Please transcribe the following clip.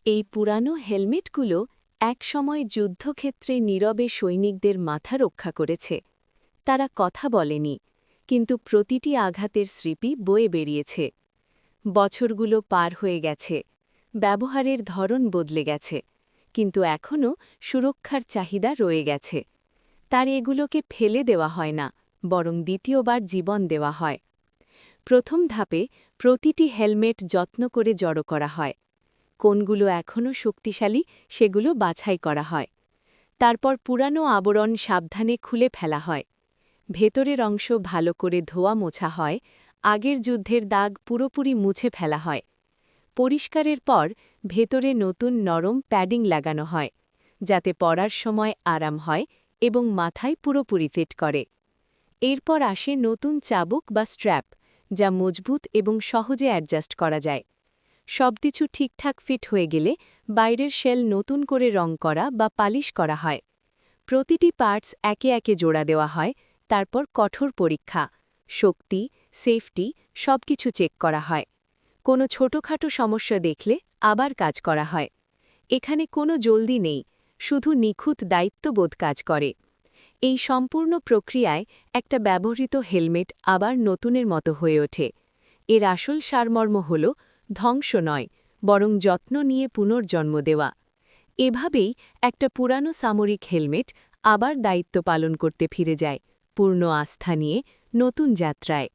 এই পুরানো হেলমেটগুলো একসময় যুদ্ধক্ষেত্রে নীরবে সৈনিকদের মাথা রক্ষা করেছে। তারা কথা বলেনি, কিন্তু প্রতিটি আঘাতের স্মৃতি বয়ে বেরিয়েছে। বছরগুলো পার হয়ে গেছে, ব্যবহারের ধরন বদলে গেছে, কিন্তু এখনও সুরক্ষার চাহিদা রয়ে গেছে। তার এগুলোকে ফেলে দেওয়া হয় না, বরং দ্বিতীয়বার জীবন দেওয়া হয়। প্রথম ধাপে প্রতিটি হেলমেট যত্ন করে জড়ো করা হয়। কোনগুলো এখনও শক্তিশালী সেগুলো বাছাই করা হয়। তারপর পুরানো আবরণ সাবধানে খুলে ফেলা হয়। ভেতরের অংশ ভালো করে ধোয়া মোছা হয়, আগের যুদ্ধের দাগ পুরোপুরি মুছে ফেলা হয়। পরিষ্কারের পর ভেতরে নতুন নরম প্যাডিং লাগানো হয়, যাতে পরার সময় আরাম হয় এবং মাথায় পুরোপুরি ফিট করে। এরপর আসে নতুন চাবুক বা স্ট্র্যাপ, যা মজবুত এবং সহজে অ্যাডজাস্ট করা যায়। সবকিছু ঠিকঠাক ফিট হয়ে গেলে বাইরের শেল নতুন করে রং করা বা পালিশ করা হয়। প্রতিটি পার্টস একে একে জোড়া দেওয়া হয়, তারপর কঠোর পরীক্ষা, শক্তি, সেফটি সবকিছু চেক করা হয়। কোনো ছোটখাটো সমস্যা দেখলে আবার কাজ করা হয়। এখানে কোনো জলদি নেই, শুধু নিখুঁত দায়িত্ববোধ কাজ করে। এই সম্পূর্ণ প্রক্রিয়ায় একটা ব্যবহৃত হেলমেট আবার নতুনের মতো হয়ে ওঠে। এর আসল সারমর্ম হল ধ্বংস নয়, বরং যত্ন নিয়ে পুনর্জন্ম দেওয়া। এভাবেই একটা পুরানো সামরিক হেলমেট আবার দায়িত্ব পালন করতে ফিরে যায়, পূর্ণ আস্থা নিয়ে নতুন যাত্রায়।